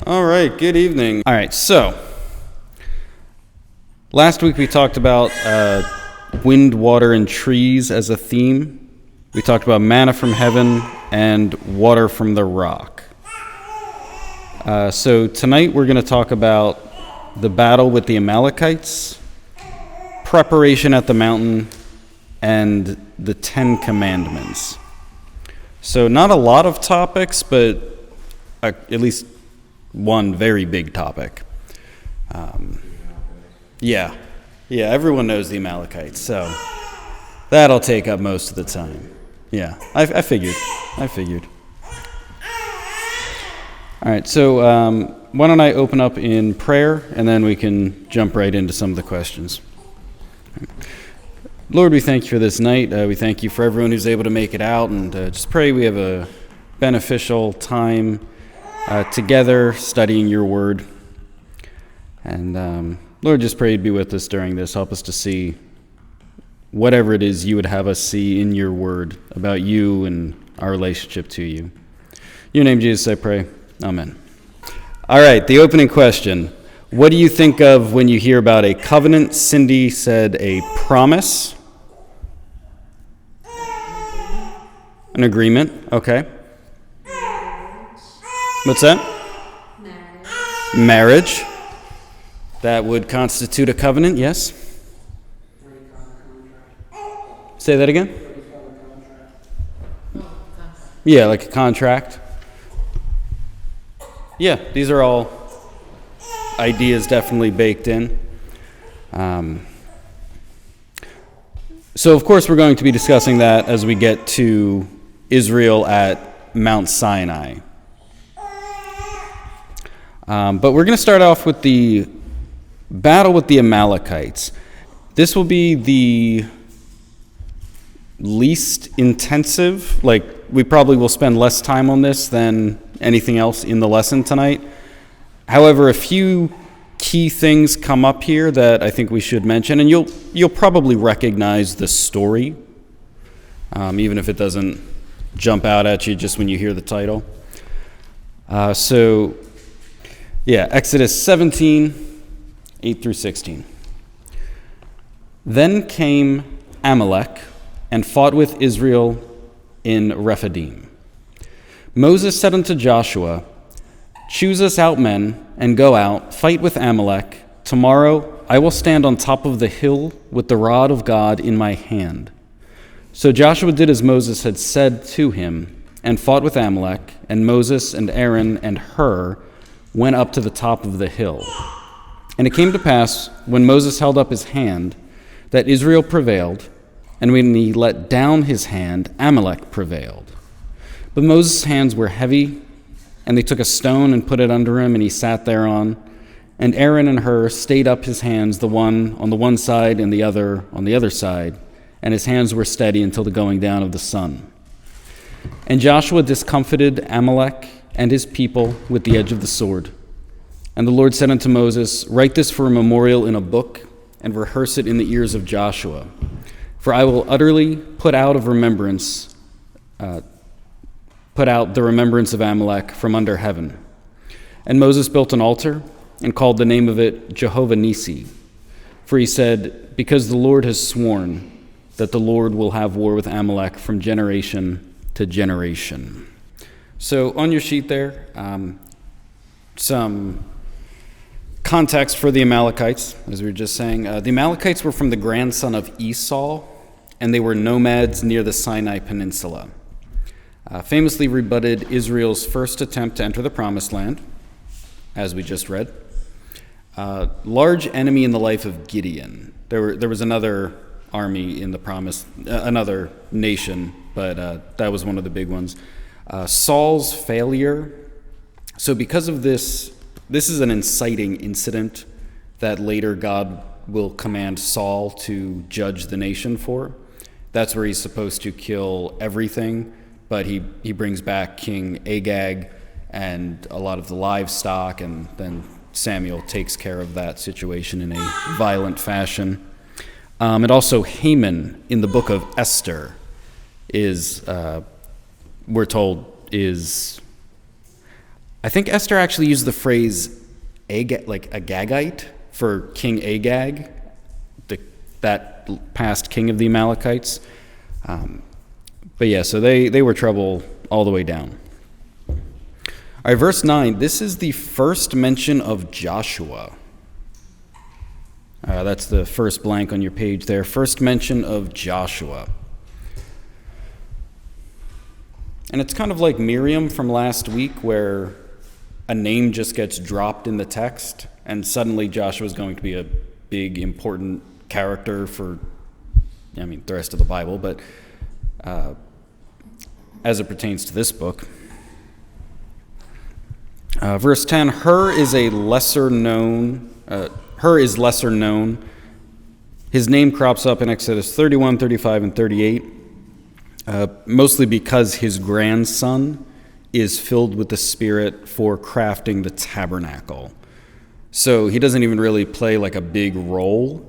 All right, good evening. All right, so last week we talked about wind, water, and trees as a theme. We talked about manna from heaven and water from the rock. So tonight we're going to talk about the battle with the Amalekites, preparation at the mountain, and the 10 Commandments. So not a lot of topics, but at least one very big topic. Yeah, everyone knows the Amalekites, so that'll take up most of the time. Yeah, I figured. All right, so why don't I open up in prayer, and then we can jump right into some of the questions. Lord, we thank you for this night. We thank you for everyone who's able to make it out, and just pray we have a beneficial time together studying your word. And Lord, just pray you'd be with us during this. Help us to see whatever it is you would have us see in your word about you and our relationship to you. In your name, Jesus, I pray. Amen. All right, the opening question. What do you think of when you hear about a covenant? Cindy said a promise. An agreement, okay. What's that? Marriage. That would constitute a covenant, yes? Say that again? Yeah, like a contract. Yeah, these are all ideas definitely baked in. So, of course, we're going to be discussing that as we get to Israel at Mount Sinai. But we're going to start off with the battle with the Amalekites. This will be the least intensive. Like, we probably will spend less time on this than anything else in the lesson tonight. However, a few key things come up here that I think we should mention, and you'll probably recognize the story, even if it doesn't jump out at you just when you hear the title. Exodus 17, 8 through 16. Then came Amalek and fought with Israel in Rephidim. Moses said unto Joshua, "Choose us out men, and go out, fight with Amalek. Tomorrow I will stand on top of the hill with the rod of God in my hand." So Joshua did as Moses had said to him, and fought with Amalek, and Moses and Aaron and Hur went up to the top of the hill. And it came to pass, when Moses held up his hand, that Israel prevailed, and when he let down his hand, Amalek prevailed. But Moses' hands were heavy, and they took a stone and put it under him, and he sat thereon. And Aaron and Hur stayed up his hands, the one on the one side and the other on the other side, and his hands were steady until the going down of the sun. And Joshua discomfited Amalek and his people with the edge of the sword. And the Lord said unto Moses, "Write this for a memorial in a book, and rehearse it in the ears of Joshua. For I will utterly put out the remembrance of Amalek from under heaven." And Moses built an altar and called the name of it Jehovah Nissi. For he said, "Because the Lord has sworn that the Lord will have war with Amalek from generation to generation." So on your sheet there, some context for the Amalekites, as we were just saying. The Amalekites were from the grandson of Esau, and they were nomads near the Sinai Peninsula. Famously rebutted Israel's first attempt to enter the Promised Land, as we just read. Large enemy in the life of Gideon. There was another army in the another nation, but that was one of the big ones. Saul's failure. So because of this is an inciting incident that later God will command Saul to judge the nation for. That's where he's supposed to kill everything, but he brings back King Agag and a lot of the livestock, and then Samuel takes care of that situation in a violent fashion. And also Haman in the book of Esther is, we're told, is I think Esther actually used the phrase like Agagite for King Agag, that past king of the Amalekites. But yeah, so they were trouble all the way down. All right, verse 9, this is the first mention of Joshua. That's the first blank on your page there. First mention of Joshua. And it's kind of like Miriam from last week, where a name just gets dropped in the text, and suddenly Joshua is going to be a big, important character for, the rest of the Bible, but as it pertains to this book. Verse 10, Hur is lesser known. His name crops up in Exodus 31, 35, and 38, mostly because his grandson is filled with the Spirit for crafting the tabernacle. So he doesn't even really play like a big role.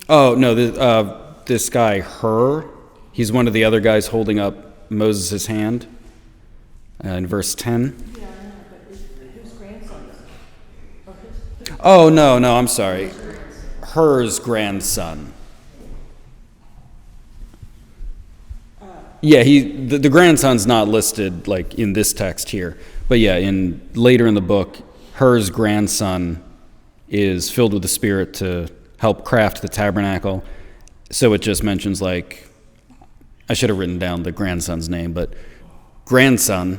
Oh, no, this guy, Hur, he's one of the other guys holding up Moses' hand in verse 10. Yeah, I know, but whose grandson is it? Oh, no, I'm sorry. Hur's grandson. Yeah, the grandson's not listed like in this text here, but yeah, later in the book, Hur's grandson is filled with the Spirit to help craft the tabernacle. So it just mentions I should have written down the grandson's name, but grandson,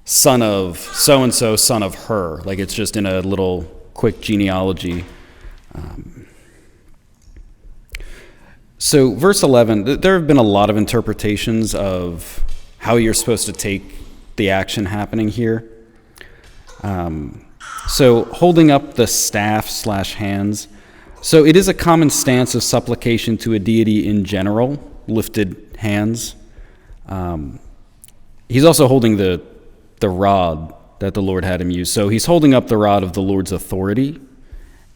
son of so and so, son of Hur. Like it's just in a little quick genealogy. So verse 11, there have been a lot of interpretations of how you're supposed to take the action happening here. So holding up the staff/hands. So it is a common stance of supplication to a deity in general, lifted hands. He's also holding the rod that the Lord had him use. So he's holding up the rod of the Lord's authority,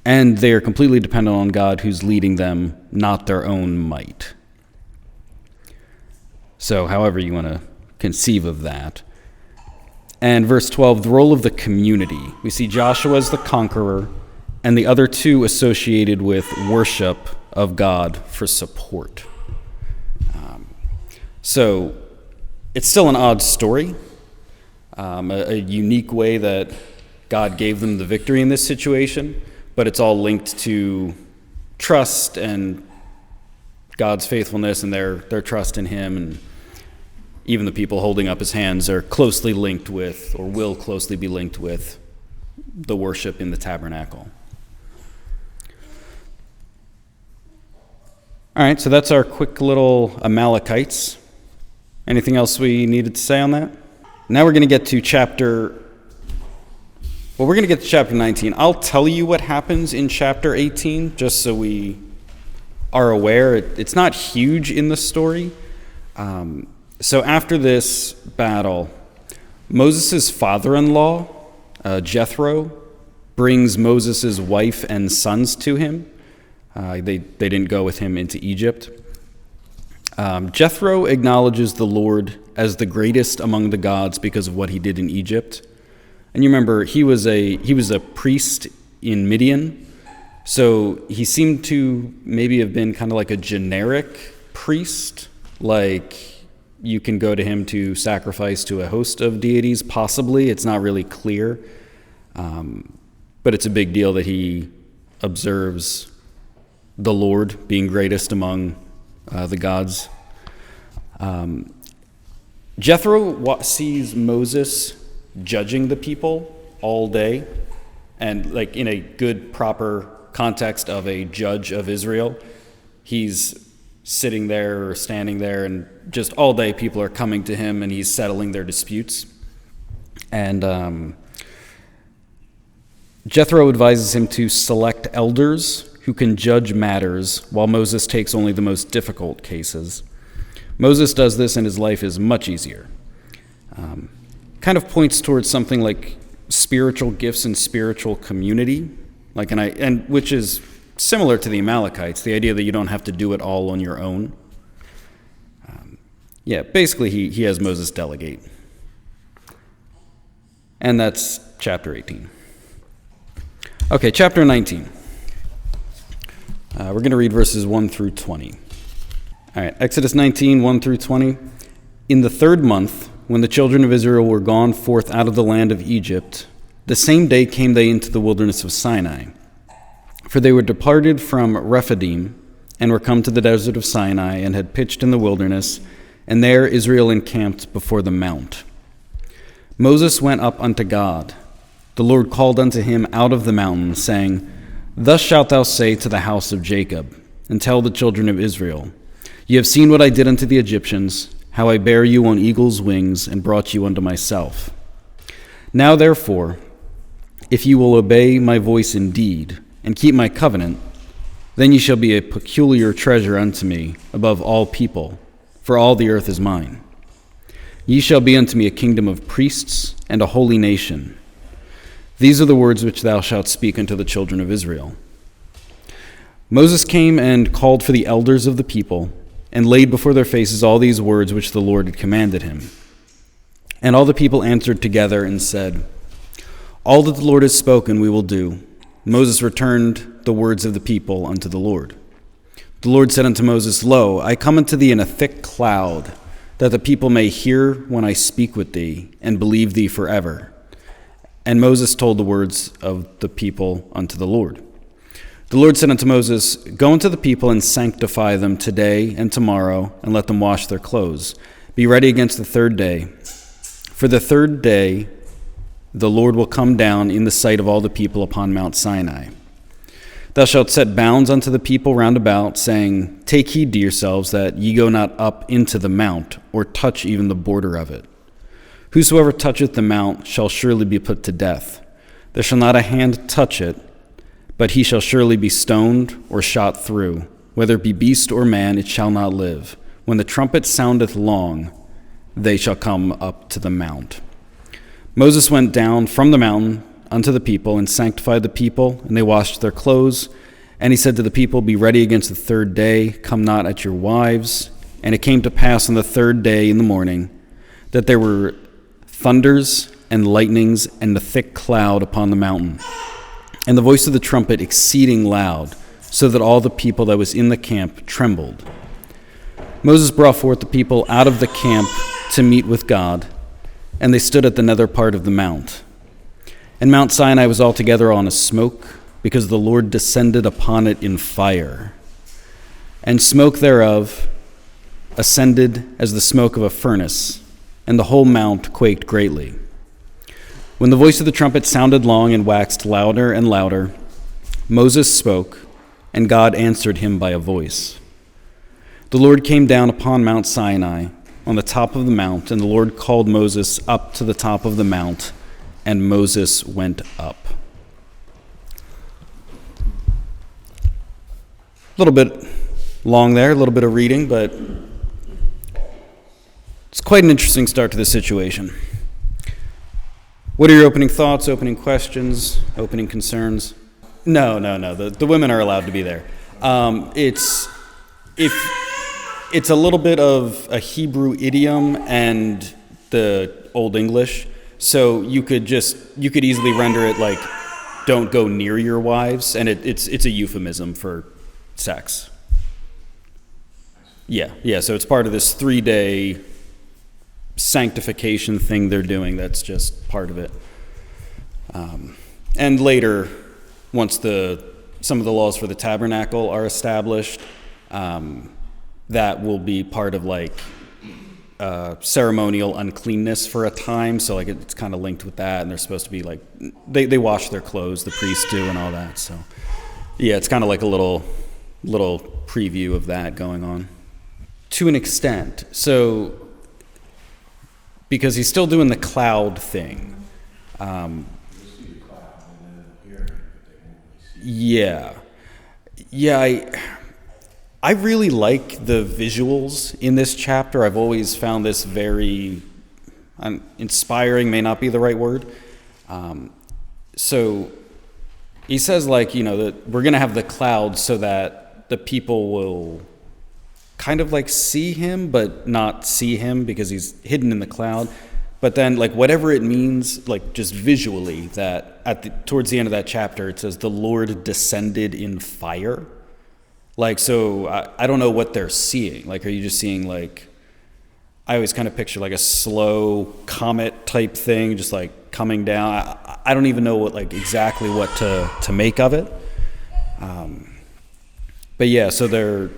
and they are completely dependent on God who's leading them, not their own might. So however you want to conceive of that. And verse 12, the role of the community. We see Joshua as the conqueror, and the other two associated with worship of God for support. So it's still an odd story, a unique way that God gave them the victory in this situation, but it's all linked to trust and God's faithfulness and their trust in him. And even the people holding up his hands are closely linked with, or will closely be linked with, the worship in the tabernacle. All right, so that's our quick little Amalekites. Anything else we needed to say on that? Now we're going to get to chapter 19. I'll tell you what happens in chapter 18, just so we are aware. It's not huge in the story. So after this battle, Moses' father-in-law, Jethro, brings Moses' wife and sons to him. They didn't go with him into Egypt. Jethro acknowledges the Lord as the greatest among the gods because of what he did in Egypt. And you remember, he was a priest in Midian, so he seemed to maybe have been kind of like a generic priest, like you can go to him to sacrifice to a host of deities, possibly. It's not really clear, but it's a big deal that he observes the Lord being greatest among the gods. Jethro sees Moses judging the people all day, and like in a good, proper context of a judge of Israel, he's sitting there or standing there, and just all day people are coming to him and he's settling their disputes. And Jethro advises him to select elders who can judge matters, while Moses takes only the most difficult cases. Moses does this, and his life is much easier. Kind of points towards something like spiritual gifts and spiritual community, and which is similar to the Amalekites, the idea that you don't have to do it all on your own. Basically he has Moses delegate. And that's chapter 18. Okay, chapter 19. We're going to read verses 1 through 20. All right, Exodus 19, 1 through 20. In the 3rd month, when the children of Israel were gone forth out of the land of Egypt, the same day came they into the wilderness of Sinai. For they were departed from Rephidim, and were come to the desert of Sinai, and had pitched in the wilderness, and there Israel encamped before the mount. Moses went up unto God. The Lord called unto him out of the mountain, saying, Thus shalt thou say to the house of Jacob, and tell the children of Israel, Ye have seen what I did unto the Egyptians, how I bare you on eagle's wings, and brought you unto myself. Now therefore, if ye will obey my voice indeed, and keep my covenant, then ye shall be a peculiar treasure unto me above all people, for all the earth is mine. Ye shall be unto me a kingdom of priests and a holy nation. These are the words which thou shalt speak unto the children of Israel. Moses came and called for the elders of the people, and laid before their faces all these words which the Lord had commanded him. And all the people answered together and said, All that the Lord has spoken we will do. Moses returned the words of the people unto the Lord. The Lord said unto Moses, Lo, I come unto thee in a thick cloud, that the people may hear when I speak with thee, and believe thee forever. And Moses told the words of the people unto the Lord. The Lord said unto Moses, Go unto the people and sanctify them today and tomorrow, and let them wash their clothes. Be ready against the 3rd day. For the 3rd day the Lord will come down in the sight of all the people upon Mount Sinai. Thou shalt set bounds unto the people round about, saying, Take heed to yourselves that ye go not up into the mount, or touch even the border of it. Whosoever toucheth the mount shall surely be put to death. There shall not a hand touch it, but he shall surely be stoned or shot through. Whether it be beast or man, it shall not live. When the trumpet soundeth long, they shall come up to the mount. Moses went down from the mountain unto the people, and sanctified the people, and they washed their clothes. And he said to the people, Be ready against the 3rd day, come not at your wives. And it came to pass on the 3rd day in the morning, that there were thunders and lightnings and a thick cloud upon the mountain, and the voice of the trumpet exceeding loud, so that all the people that was in the camp trembled. Moses brought forth the people out of the camp to meet with God, and they stood at the nether part of the mount. And Mount Sinai was altogether on a smoke, because the Lord descended upon it in fire. And smoke thereof ascended as the smoke of a furnace, and the whole mount quaked greatly. When the voice of the trumpet sounded long and waxed louder and louder, Moses spoke, and God answered him by a voice. The Lord came down upon Mount Sinai on the top of the mount, and the Lord called Moses up to the top of the mount, and Moses went up. A little bit long there, a little bit of reading, but it's quite an interesting start to the situation. What are your opening thoughts, opening questions, opening concerns? No. The women are allowed to be there. It's a little bit of a Hebrew idiom and the Old English, so you could easily render it like, "Don't go near your wives," and it's a euphemism for sex. Yeah. So it's part of this 3-day sanctification thing they're doing. That's just part of it. And later, once some of the laws for the tabernacle are established, that will be part of like ceremonial uncleanness for a time. So like it's kind of linked with that, and they're supposed to be like they wash their clothes, the priests do, and all that. So yeah, it's kind of like a little preview of that going on to an extent. So because he's still doing the cloud thing. I really like the visuals in this chapter. I've always found this very inspiring, may not be the right word. So he says that we're going to have the cloud so that the people will kind of like see him, but not see him because he's hidden in the cloud. But then, like, whatever it means, like, just visually, that towards the end of that chapter, it says, the Lord descended in fire. Like, so I don't know what they're seeing. Like, are you just seeing, like, I always kind of picture, like, a slow comet type thing, just, like, coming down. I don't even know exactly what to make of it. But yeah, so they're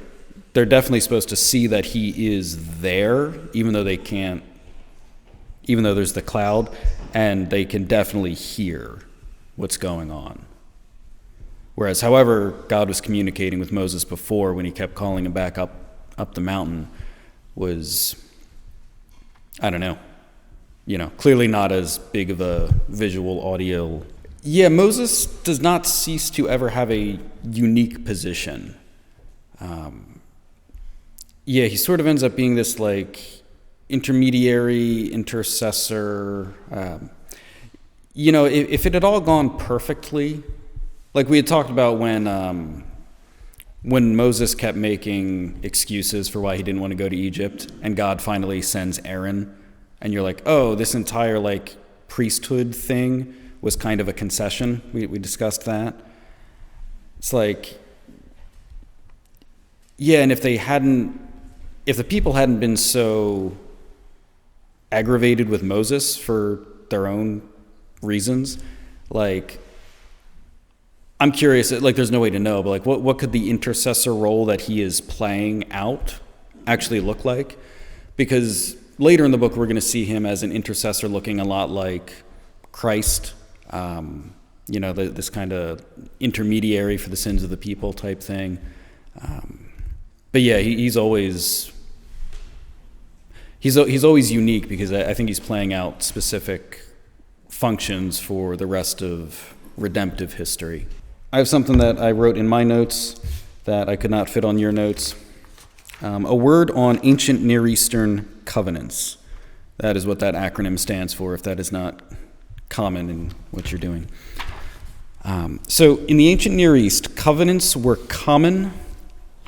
definitely supposed to see that he is there, even though there's the cloud, and they can definitely hear what's going on. Whereas, however, God was communicating with Moses before when he kept calling him back up the mountain was, I don't know, clearly not as big of a visual audio. Yeah, Moses does not cease to ever have a unique position. Yeah, he sort of ends up being this, like, intermediary, intercessor. If it had all gone perfectly, like we had talked about when Moses kept making excuses for why he didn't want to go to Egypt, and God finally sends Aaron, and you're like, oh, this entire, like, priesthood thing was kind of a concession. We discussed that. It's like, yeah, and if the people hadn't been so aggravated with Moses for their own reasons, like, I'm curious, like, there's no way to know, but, like, what could the intercessor role that he is playing out actually look like? Because later in the book, we're going to see him as an intercessor looking a lot like Christ, this kind of intermediary for the sins of the people type thing. But yeah, he's always unique because I think he's playing out specific functions for the rest of redemptive history. I have something that I wrote in my notes that I could not fit on your notes. A word on ancient Near Eastern covenants. That is what that acronym stands for, if that is not common in what you're doing. So in the ancient Near East, covenants were common,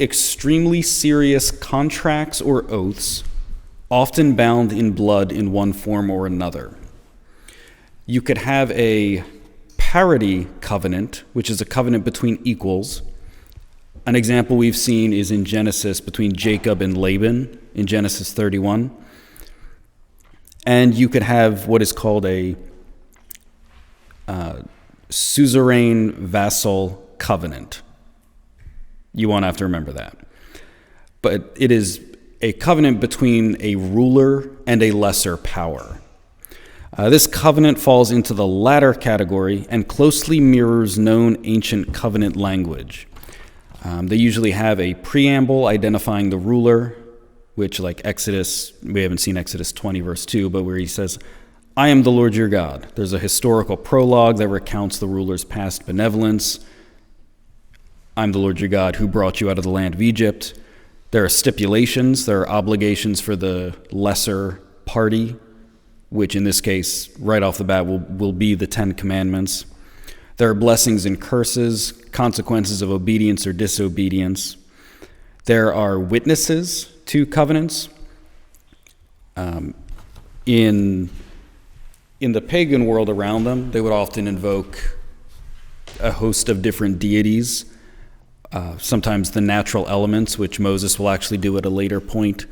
extremely serious contracts or oaths, often bound in blood in one form or another. You could have a parity covenant, which is a covenant between equals. An example we've seen is in Genesis between Jacob and Laban in Genesis 31. And you could have what is called a suzerain vassal covenant. You won't have to remember that. But it is a covenant between a ruler and a lesser power. This covenant falls into the latter category and closely mirrors known ancient covenant language. They usually have a preamble identifying the ruler, which, like Exodus, we haven't seen Exodus 20 verse 2, but where he says, I am the Lord your God. There's a historical prologue that recounts the ruler's past benevolence. I'm the Lord your God who brought you out of the land of Egypt. There are stipulations, there are obligations for the lesser party, which in this case, right off the bat, will be the 10 Commandments. There are blessings and curses, consequences of obedience or disobedience. There are witnesses to covenants. In the pagan world around them, they would often invoke a host of different deities, sometimes the natural elements, which Moses will actually do at a later point.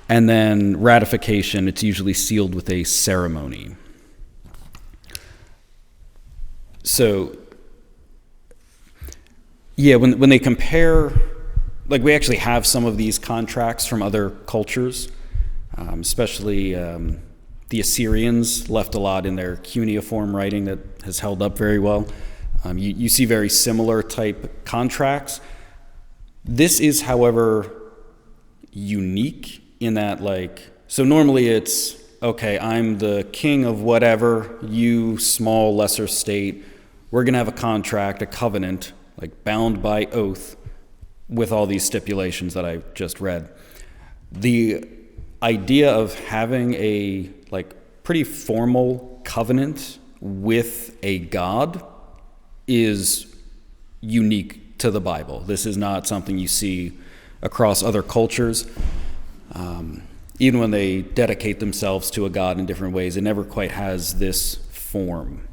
And then ratification, it's usually sealed with a ceremony. So, yeah, when they compare, like, we actually have some of these contracts from other cultures, especially the Assyrians left a lot in their cuneiform writing that has held up very well. You see very similar type contracts. This is, however, unique in that, like, so normally it's, okay, I'm the king of whatever, you small lesser state, we're going to have a contract, a covenant, like bound by oath with all these stipulations that I just read. The idea of having a, like, pretty formal covenant with a God is unique to the Bible. This is not something you see across other cultures. Even when they dedicate themselves to a god in different ways, it never quite has this form.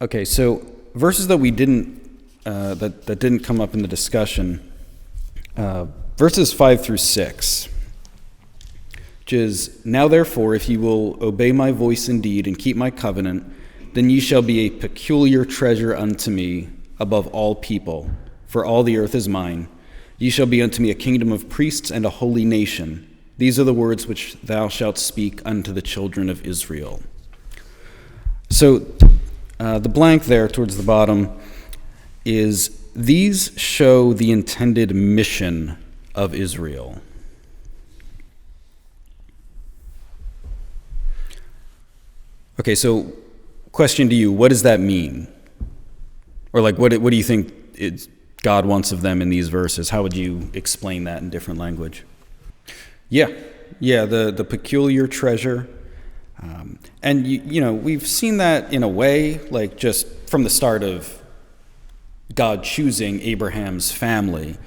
Okay, so verses that we didn't that didn't come up in the discussion, verses 5 through 6, which is, "Now therefore, if ye will obey my voice indeed and keep my covenant, then ye shall be a peculiar treasure unto me above all people, for all the earth is mine. Ye shall be unto me a kingdom of priests and a holy nation. These are the words which thou shalt speak unto the children of Israel." So the blank there towards the bottom is, these show the intended mission of Israel. Okay, so question to you, what does that mean? Or what do you think God wants of them in these verses? How would you explain that in different language? Yeah, the peculiar treasure. And we've seen that in a way, just from the start of God choosing Abraham's family,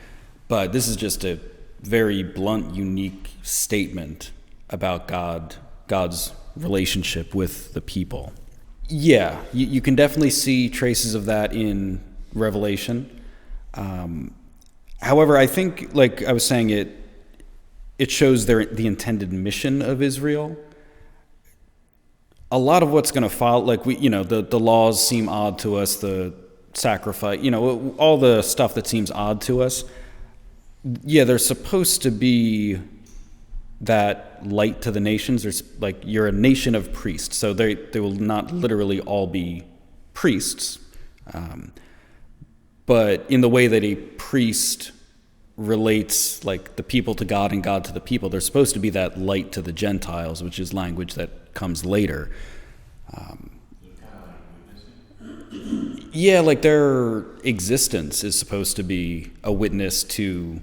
but this is just a very blunt, unique statement about God's relationship with the people. Yeah, you can definitely see traces of that in Revelation. However, I think, like I was saying, it shows the intended mission of Israel. A lot of what's going to follow, the laws seem odd to us, the sacrifice, all the stuff that seems odd to us. Yeah, there's supposed to be that light to the nations. There's you're a nation of priests, so they will not literally all be priests, but in the way that a priest relates the people to God and God to the people, there's supposed to be that light to the Gentiles, which is language that comes later. Yeah, their existence is supposed to be a witness to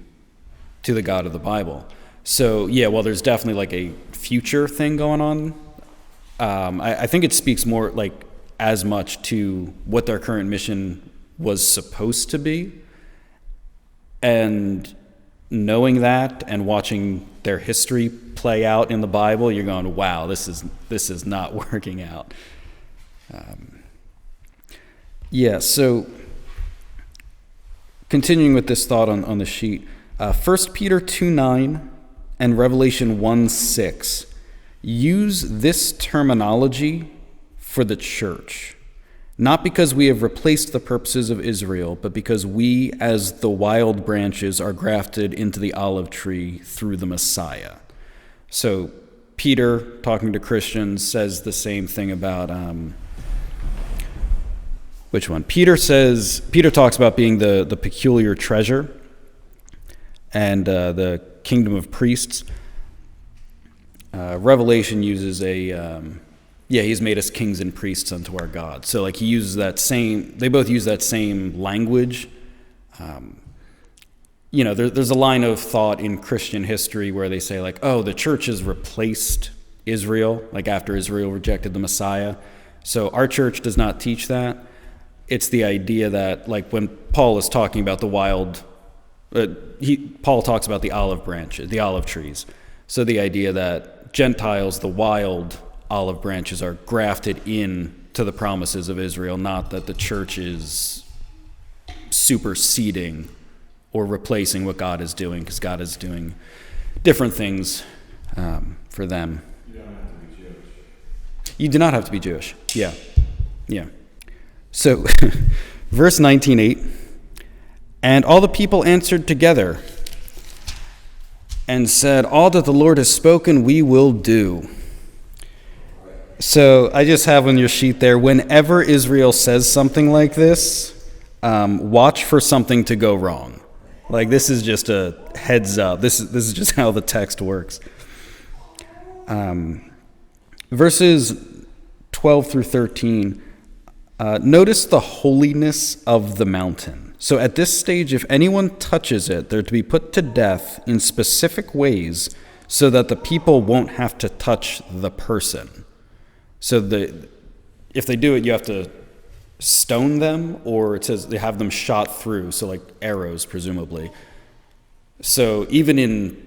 the God of the Bible. So yeah, well, there's definitely a future thing going on. I think it speaks more as much to what their current mission was supposed to be, and knowing that and watching their history play out in the Bible, you're going, wow, this is not working out. So continuing with this thought on the sheet, 1 Peter 2:9 and Revelation 1:6 use this terminology for the church, not because we have replaced the purposes of Israel, but because we, as the wild branches, are grafted into the olive tree through the Messiah. So Peter, talking to Christians, says the same thing about which one? Peter talks about being the peculiar treasure and the kingdom of priests. Revelation uses he's made us kings and priests unto our God. So he uses they both use that same language. There's a line of thought in Christian history where they say the church has replaced Israel, after Israel rejected the Messiah. So our church does not teach that. It's the idea that when Paul is talking about the wild, Paul talks about the olive branches, the olive trees. So the idea that Gentiles, the wild olive branches, are grafted in to the promises of Israel, not that the church is superseding or replacing what God is doing, because God is doing different things for them. You don't have to be Jewish. You do not have to be Jewish. Yeah. So, verse 19:8, "And all the people answered together and said, all that the Lord has spoken we will do." So I just have on your sheet there, whenever Israel says something like this, watch for something to go wrong. This is just a heads up. This is just how the text works. Verses 12 through 13, notice the holiness of the mountain. So at this stage, if anyone touches it, they're to be put to death in specific ways so that the people won't have to touch the person. So if they do it, you have to stone them, or it says they have them shot through, so arrows, presumably. So even in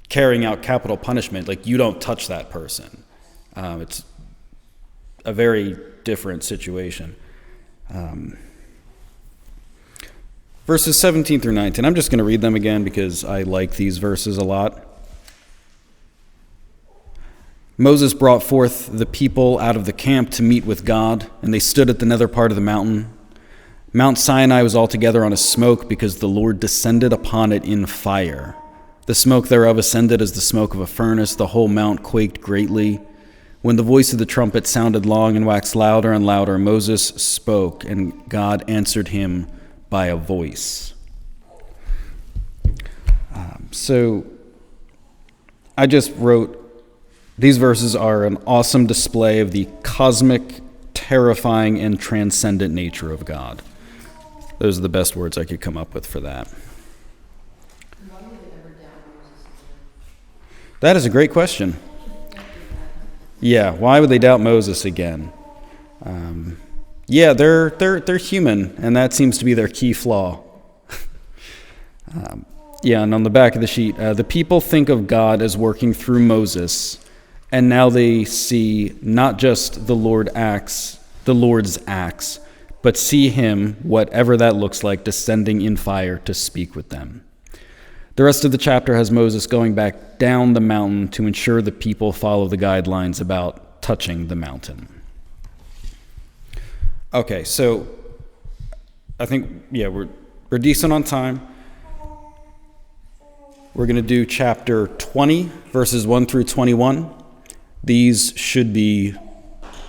carrying out capital punishment, like, you don't touch that person. It's a very different situation. Verses 17 through 19. I'm just going to read them again because I like these verses a lot. Moses brought forth the people out of the camp to meet with God, and they stood at the nether part of the mountain. Mount Sinai was altogether on a smoke because the Lord descended upon it in fire. The smoke thereof ascended as the smoke of a furnace. The whole mount quaked greatly. When the voice of the trumpet sounded long and waxed louder and louder, Moses spoke, and God answered him by a voice. So I just wrote, these verses are an awesome display of the cosmic, terrifying, and transcendent nature of God. Those are the best words I could come up with for that. Why would they ever doubt Moses again? That is a great question. Yeah, why would they doubt Moses again? Yeah, they're human, and that seems to be their key flaw. Yeah, and on the back of the sheet, the people think of God as working through Moses, and now they see not just the Lord's acts, but see him, whatever that looks like, descending in fire to speak with them. The rest of the chapter has Moses going back down the mountain to ensure the people follow the guidelines about touching the mountain. Okay, so I think, yeah, we're decent on time. We're going to do chapter 20, verses 1 through 21. These should be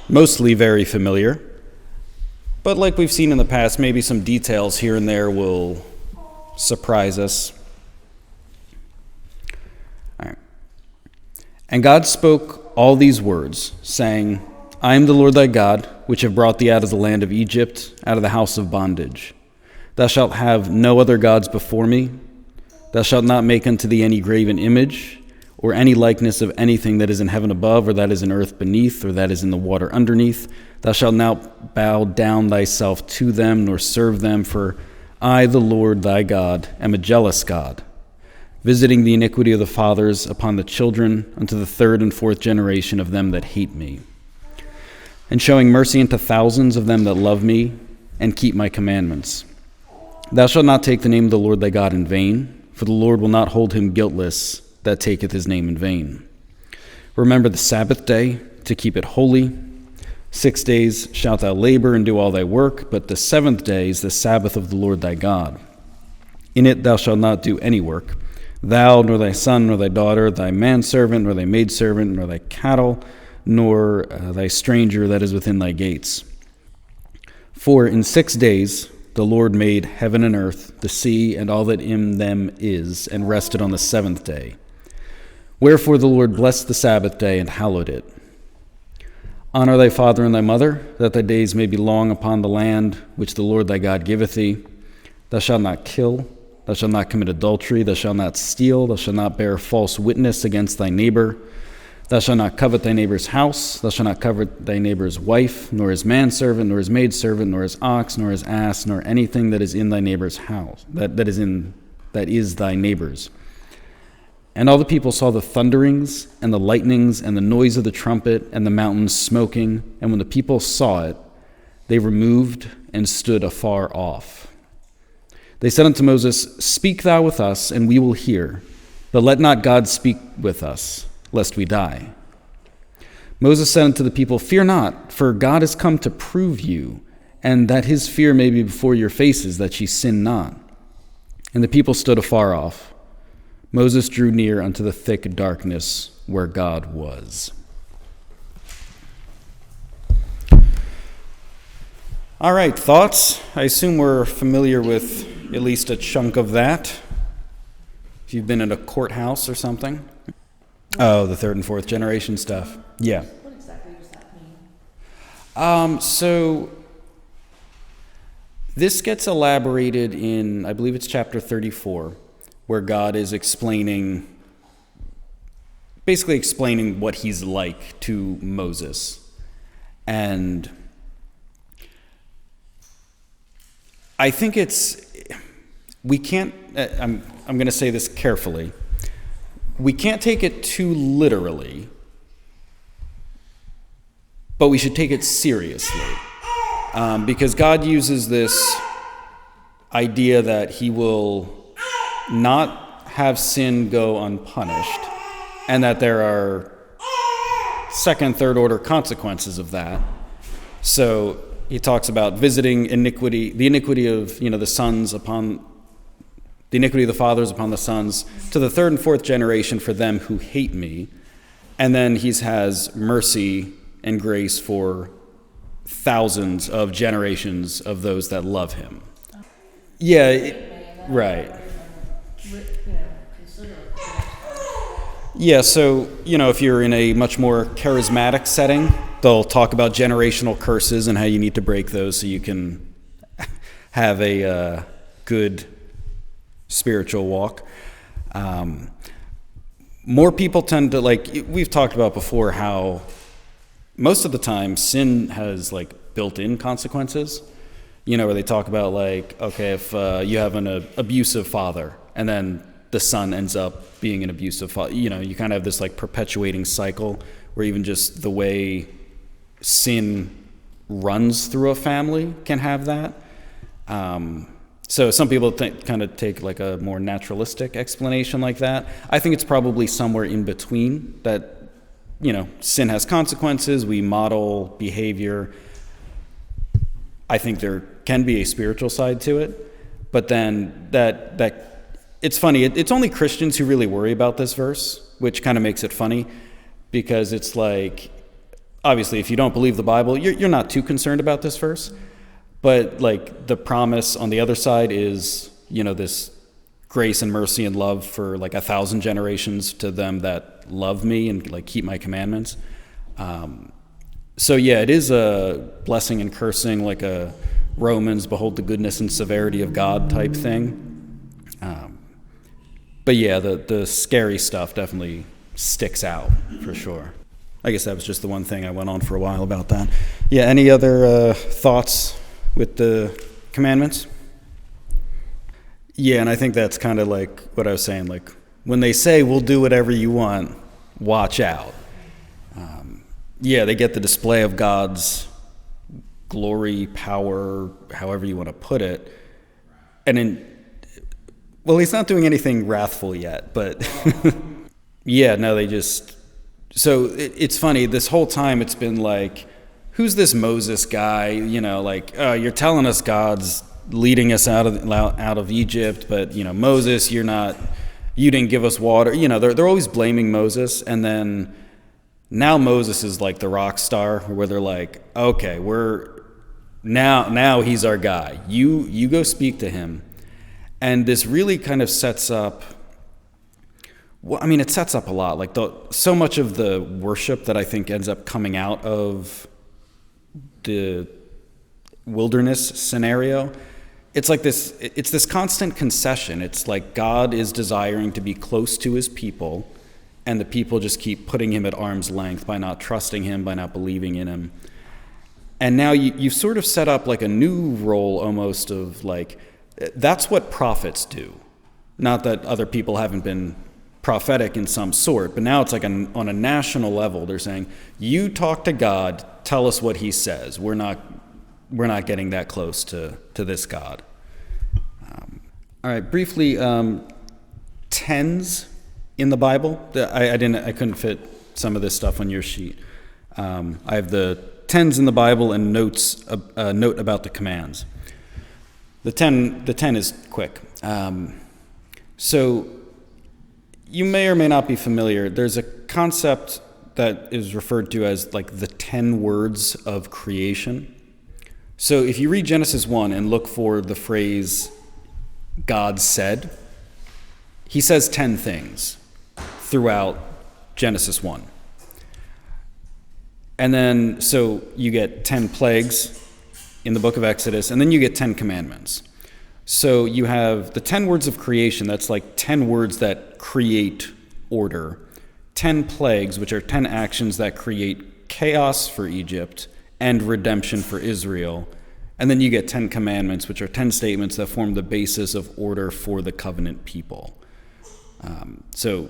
mostly very familiar, but like we've seen in the past, maybe some details here and there will surprise us. All right. And God spoke all these words, saying, I am the Lord thy God, which have brought thee out of the land of Egypt, out of the house of bondage. Thou shalt have no other gods before me. Thou shalt not make unto thee any graven image, or any likeness of anything that is in heaven above, or that is in earth beneath, or that is in the water underneath. Thou shalt not bow down thyself to them, nor serve them, for I, the Lord thy God, am a jealous God, visiting the iniquity of the fathers upon the children unto the third and fourth generation of them that hate me, and showing mercy unto thousands of them that love me and keep my commandments. Thou shalt not take the name of the Lord thy God in vain, for the Lord will not hold him guiltless that taketh his name in vain. Remember the Sabbath day to keep it holy. 6 days shalt thou labor and do all thy work, but the seventh day is the Sabbath of the Lord thy God. In it thou shalt not do any work, thou, nor thy son, nor thy daughter, thy manservant, nor thy maidservant, nor thy cattle, nor thy stranger that is within thy gates. For in 6 days the Lord made heaven and earth, the sea, and all that in them is, and rested on the seventh day. Wherefore the Lord blessed the Sabbath day and hallowed it. Honor thy father and thy mother, that thy days may be long upon the land which the Lord thy God giveth thee. Thou shalt not kill, thou shalt not commit adultery, thou shalt not steal, thou shalt not bear false witness against thy neighbor. Thou shalt not covet thy neighbor's house, thou shalt not covet thy neighbor's wife, nor his manservant, nor his maidservant, nor his ox, nor his ass, nor anything that is in thy neighbor's house, that is thy neighbor's. And all the people saw the thunderings and the lightnings and the noise of the trumpet and the mountains smoking, and when the people saw it, they removed and stood afar off. They said unto Moses, Speak thou with us, and we will hear, but let not God speak with us, lest we die. Moses said unto the people, Fear not, for God is come to prove you, and that his fear may be before your faces, that ye sin not. And the people stood afar off. Moses drew near unto the thick darkness where God was. All right, thoughts? I assume we're familiar with at least a chunk of that. If you've been in a courthouse or something. Oh, the third and fourth generation stuff. Yeah. What exactly does that mean? So this gets elaborated in, I believe it's chapter 34, where God is basically explaining what he's like to Moses. And I think we can't, I'm going to say this carefully, we can't take it too literally, but we should take it seriously. Because God uses this idea that he will not have sin go unpunished, and that there are second, third order consequences of that. So he talks about visiting iniquity, the iniquity of the sons upon the iniquity of the fathers upon the sons to the third and fourth generation for them who hate me. And then he has mercy and grace for thousands of generations of those that love him. Yeah, right. Yeah, so, if you're in a much more charismatic setting, they'll talk about generational curses and how you need to break those so you can have a good spiritual walk. More people tend to, we've talked about before, how most of the time sin has, built-in consequences. Where they talk about, okay, if you have an abusive father, and then the son ends up being an abusive father, you kind of have this, perpetuating cycle where even just the way sin runs through a family can have that. So some people kind of take, a more naturalistic explanation like that. I think it's probably somewhere in between, that, sin has consequences, we model behavior. I think there can be a spiritual side to it, but then that it's funny. It's only Christians who really worry about this verse, which kind of makes it funny, because it's obviously, if you don't believe the Bible, you're not too concerned about this verse, but the promise on the other side is this grace and mercy and love for 1,000 generations to them that love me and keep my commandments. So yeah, it is a blessing and cursing, like a Romans, behold the goodness and severity of God type thing. But yeah, the scary stuff definitely sticks out for sure. I guess that was just the one thing I went on for a while about that. Yeah, any other thoughts with the commandments? Yeah, and I think that's kind of like what I was saying, when they say we'll do whatever you want, watch out. Yeah, they get the display of God's glory, power, however you want to put it. And he's not doing anything wrathful yet, but yeah, no, so it's funny, this whole time it's been who's this Moses guy? You're telling us God's leading us out of Egypt, but Moses, you didn't give us water. They're always blaming Moses, and then now Moses is the rock star, where they're okay, now he's our guy. You go speak to him. And this really kind of sets up, it sets up a lot. So much of the worship that I think ends up coming out of the wilderness scenario, it's this constant concession. It's God is desiring to be close to his people, and the people just keep putting him at arm's length by not trusting him, by not believing in him. And now you've sort of set up a new role almost of that's what prophets do. Not that other people haven't been prophetic in some sort, but now it's on a national level. They're saying, you talk to God, tell us what he says. We're not getting that close to this God. All right, briefly, tens in the Bible. I couldn't fit some of this stuff on your sheet. I have the tens in the Bible and notes, a note about the commands. The 10 is quick. So you may or may not be familiar. There's a concept that is referred to as the 10 words of creation. So if you read Genesis 1 and look for the phrase God said, he says 10 things throughout Genesis 1. And then, so you get 10 plagues in the book of Exodus, and then you get 10 commandments. So you have the 10 words of creation, that's 10 words that create order. 10 plagues, which are 10 actions that create chaos for Egypt and redemption for Israel. And then you get 10 commandments, which are 10 statements that form the basis of order for the covenant people. So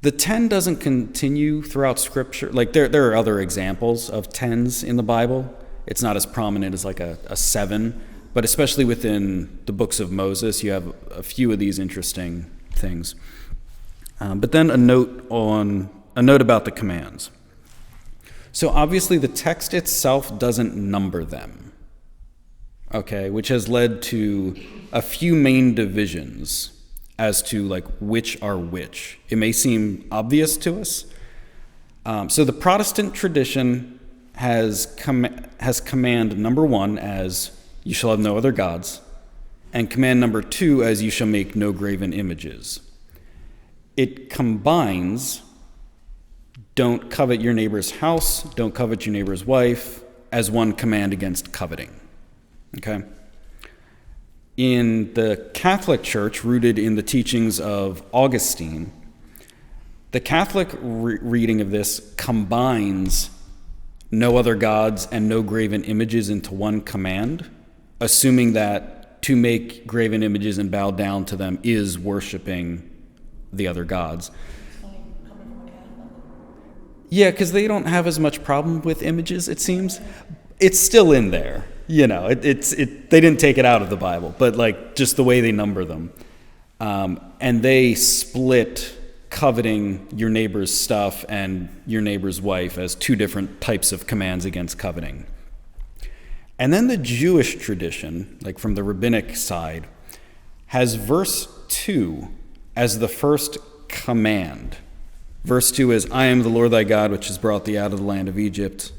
the 10 doesn't continue throughout Scripture. Like there are other examples of 10s in the Bible. It's not as prominent as like a 7, but especially within the books of Moses, you have a few of these interesting things. But then a note about the commands. So obviously the text itself doesn't number them, okay, which has led to a few main divisions as to like which are which. It may seem obvious to us. So the Protestant tradition has command number 1 as you shall have no other gods, and command number 2 as you shall make no graven images. It combines don't covet your neighbor's house, don't covet your neighbor's wife as one command against coveting. Okay? In the Catholic Church, rooted in the teachings of Augustine, the Catholic reading of this combines no other gods and no graven images into one command, assuming that to make graven images and bow down to them is worshiping the other gods. Yeah, because they don't have as much problem with images, it seems. It's still in there. You know, they didn't take it out of the Bible, but like just the way they number them. And they split coveting your neighbor's stuff and your neighbor's wife as 2 different types of commands against coveting. And then the Jewish tradition, like from the rabbinic side, has verse 2 as the first command. Verse 2 is, I am the Lord thy God, which has brought thee out of the land of Egypt.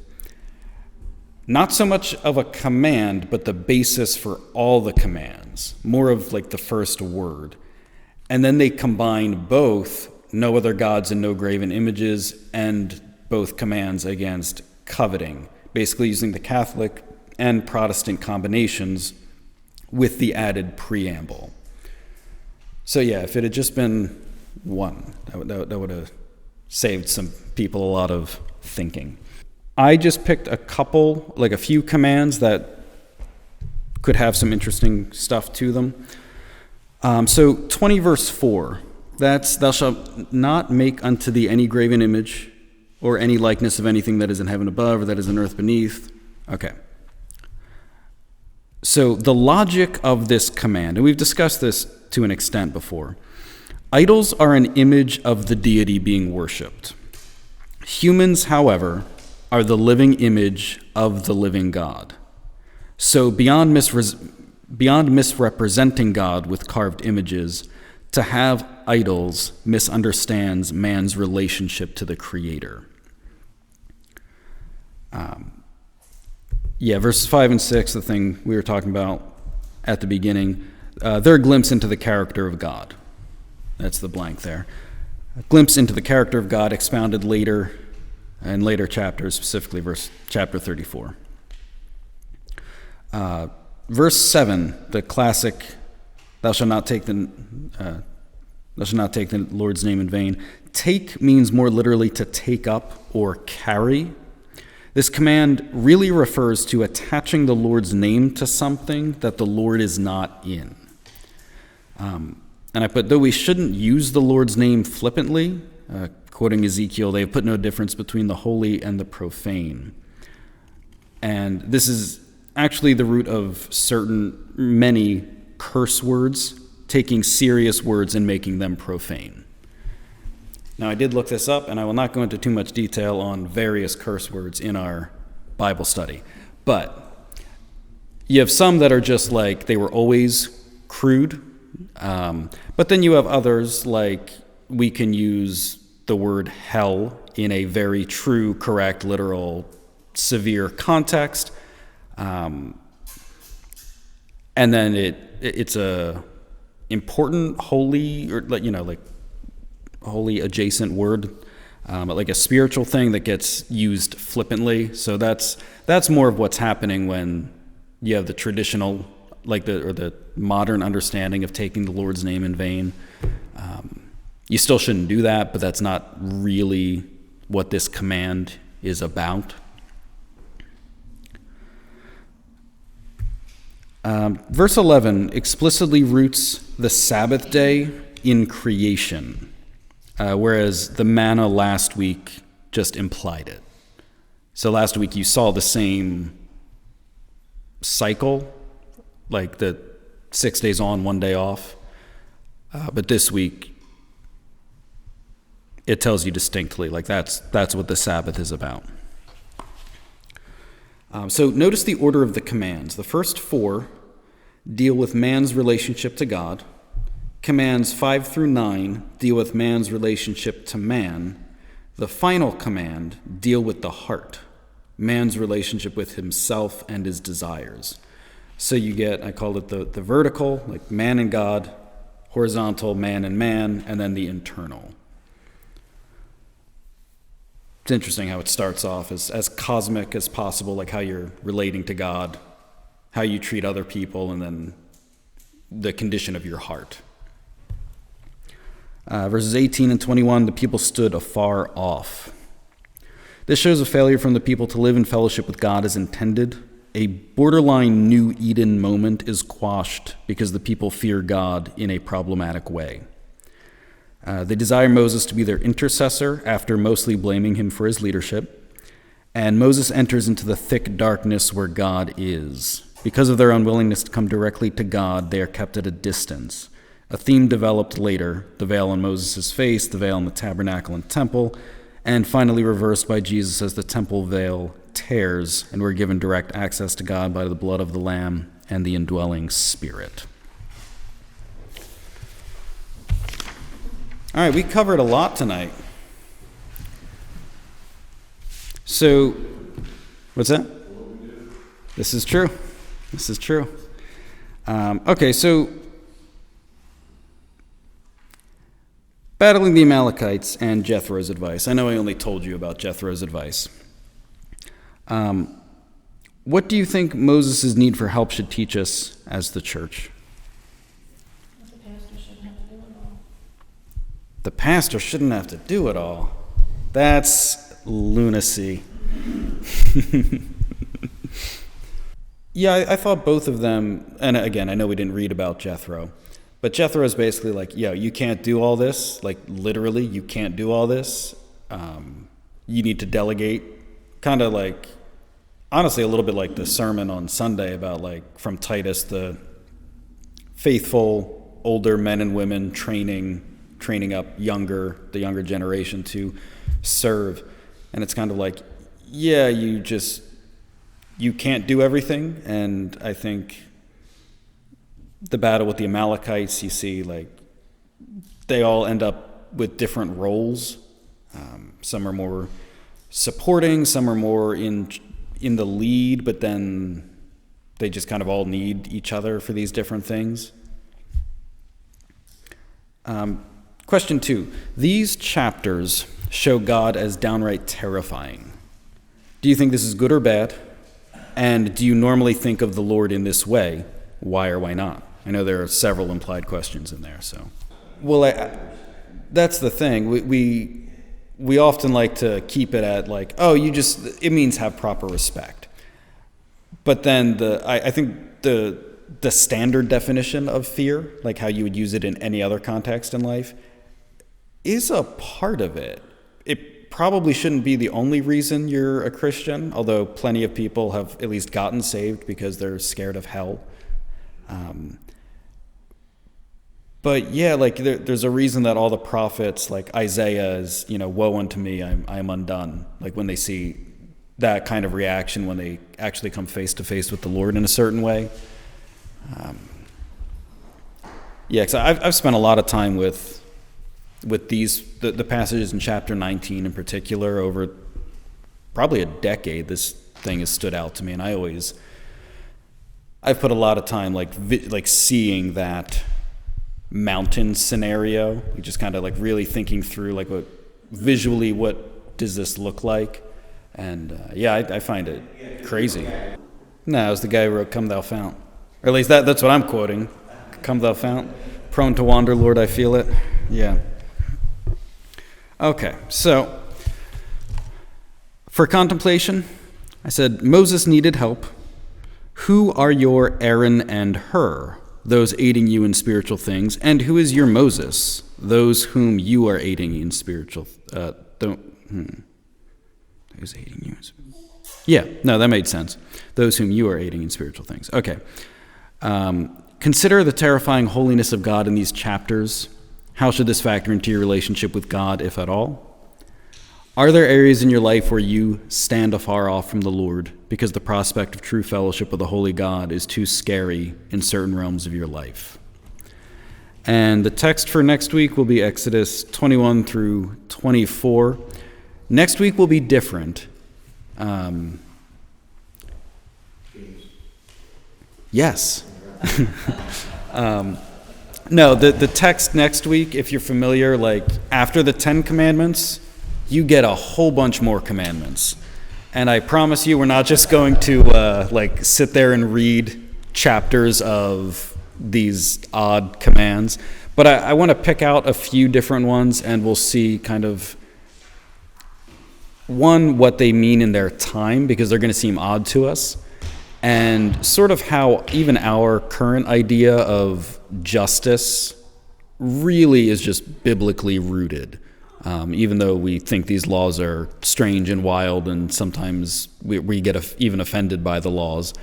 Not so much of a command, but the basis for all the commands, more of like the first word. And then they combine both no other gods and no graven images and both commands against coveting, basically using the Catholic and Protestant combinations with the added preamble. So yeah, if it had just been one, that would have saved some people a lot of thinking. I just picked a few commands that could have some interesting stuff to them. So 20 verse 4, that's, thou shalt not make unto thee any graven image or any likeness of anything that is in heaven above or that is in earth beneath. Okay. So the logic of this command, and we've discussed this to an extent before, idols are an image of the deity being worshipped. Humans, however, are the living image of the living God. So beyond misrepresenting God with carved images, to have idols misunderstands man's relationship to the Creator. Verses 5 and 6, the thing we were talking about at the beginning, they're a glimpse into the character of God. That's the blank there. A glimpse into the character of God expounded later in later chapters, specifically chapter 34. Verse 7, the classic, thou shalt not take the Lord's name in vain. Take means more literally to take up or carry. This command really refers to attaching the Lord's name to something that the Lord is not in. And I put, though we shouldn't use the Lord's name flippantly, quoting Ezekiel, they have put no difference between the holy and the profane. And this is actually the root of many curse words, taking serious words and making them profane. Now, I did look this up, and I will not go into too much detail on various curse words in our Bible study. But you have some that are just like they were always crude. But then you have others like we can use the word hell in a very true, correct, literal, severe context. And then it's a important, holy, or like holy adjacent word, like a spiritual thing that gets used flippantly. So that's more of what's happening when you have the traditional, the modern understanding of taking the Lord's name in vain. You still shouldn't do that, but that's not really what this command is about. Verse 11 explicitly roots the Sabbath day in creation, whereas the manna last week just implied it. So last week you saw the same cycle, like the 6 days on, 1 day off. But this week, it tells you distinctly, like that's what the Sabbath is about. So notice the order of the commands. The first 4 deal with man's relationship to God. Commands 5 through 9 deal with man's relationship to man. The final command deal with the heart, man's relationship with himself and his desires. So you get, I call it the vertical, like man and God, horizontal, man and man, and then the internal. It's interesting how it starts off as cosmic as possible, like how you're relating to God, how you treat other people, and then the condition of your heart. Verses 18 and 21, the people stood afar off. This shows a failure from the people to live in fellowship with God as intended. A borderline New Eden moment is quashed because the people fear God in a problematic way. They desire Moses to be their intercessor after mostly blaming him for his leadership. And Moses enters into the thick darkness where God is. Because of their unwillingness to come directly to God, they are kept at a distance. A theme developed later, the veil on Moses' face, the veil in the tabernacle and temple, and finally reversed by Jesus as the temple veil tears, and we're given direct access to God by the blood of the Lamb and the indwelling Spirit. All right, we covered a lot tonight. So, what's that? This is true. This is true. Okay, so battling the Amalekites and Jethro's advice. I know I only told you about Jethro's advice. What do you think Moses' need for help should teach us as the church? The pastor shouldn't have to do it all. The pastor shouldn't have to do it all. That's lunacy. Yeah, I thought both of them, and again, I know we didn't read about Jethro, but Jethro is basically like, yo, you can't do all this. Like, literally, you can't do all this. You need to delegate. Kind of like, honestly, a little bit like the sermon on Sunday about, like, from Titus, the faithful older men and women training up the younger generation to serve. And it's kind of like, yeah, you can't do everything. And I think the battle with the Amalekites, you see, like, they all end up with different roles. Some are more supporting, some are more in the lead, but then they just kind of all need each other for these different things. Question 2. These chapters show God as downright terrifying. Do you think this is good or bad? And do you normally think of the Lord in this way? Why or why not? I know there are several implied questions in there. So, well, that's the thing. We often like to keep it at like, oh, it means have proper respect. But then I think the standard definition of fear, like how you would use it in any other context in life, is a part of it. It probably shouldn't be the only reason you're a Christian, although plenty of people have at least gotten saved because they're scared of hell. But yeah, like there's a reason that all the prophets, like Isaiah is, woe unto me, I am undone. Like when they see that kind of reaction, when they actually come face to face with the Lord in a certain way. Yeah, because I've spent a lot of time with the passages in chapter 19 in particular over probably a decade. This thing has stood out to me, and I've put a lot of time like seeing that mountain scenario, just kind of like really thinking through like what does this look like, and I find it crazy. No, it was the guy who wrote "Come Thou Fount," or at least that's what I'm quoting. "Come Thou Fount, prone to wander, Lord, I feel it." Yeah. Okay, so for contemplation, I said Moses needed help. Who are your Aaron and Hur, those aiding you in spiritual things? And who is your Moses, those whom you are aiding in spiritual? Who's aiding you? Yeah, no, that made sense. Those whom you are aiding in spiritual things. Okay. Consider the terrifying holiness of God in these chapters. How should this factor into your relationship with God, if at all? Are there areas in your life where you stand afar off from the Lord because the prospect of true fellowship with the holy God is too scary in certain realms of your life? And the text for next week will be Exodus 21 through 24. Next week will be different. Yes. No, the text next week, if you're familiar, like after the 10 commandments, you get a whole bunch more commandments. And I promise you, we're not just going to sit there and read chapters of these odd commands, but I want to pick out a few different ones, and we'll see kind of, one, what they mean in their time, because they're going to seem odd to us, and sort of how even our current idea of justice really is just biblically rooted. Even though we think these laws are strange and wild, and sometimes we get even offended by the laws.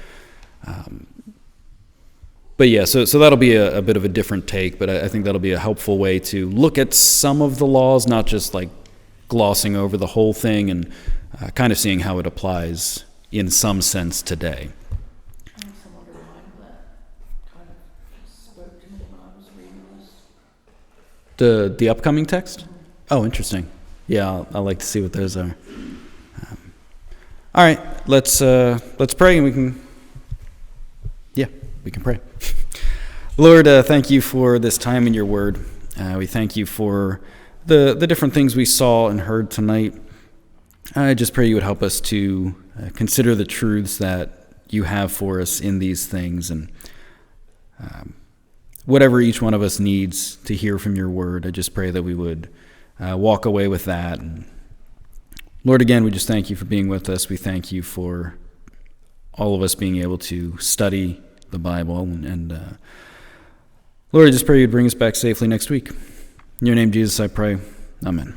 But yeah, so that'll be a bit of a different take, but I think that'll be a helpful way to look at some of the laws, not just like glossing over the whole thing, and kind of seeing how it applies in some sense today. I have some underlined that kind of spoke to me when I was reading this. The upcoming text? Oh, interesting. Yeah, I'd like to see what those are. All right, let's pray, and we can pray. Lord, thank you for this time in your word. We thank you for the different things we saw and heard tonight. I just pray you would help us to consider the truths that you have for us in these things, and whatever each one of us needs to hear from your word, I just pray that we would walk away with that. And Lord, again, we just thank you for being with us. We thank you for all of us being able to study the Bible. And Lord, I just pray you'd bring us back safely next week. In your name, Jesus, I pray. Amen.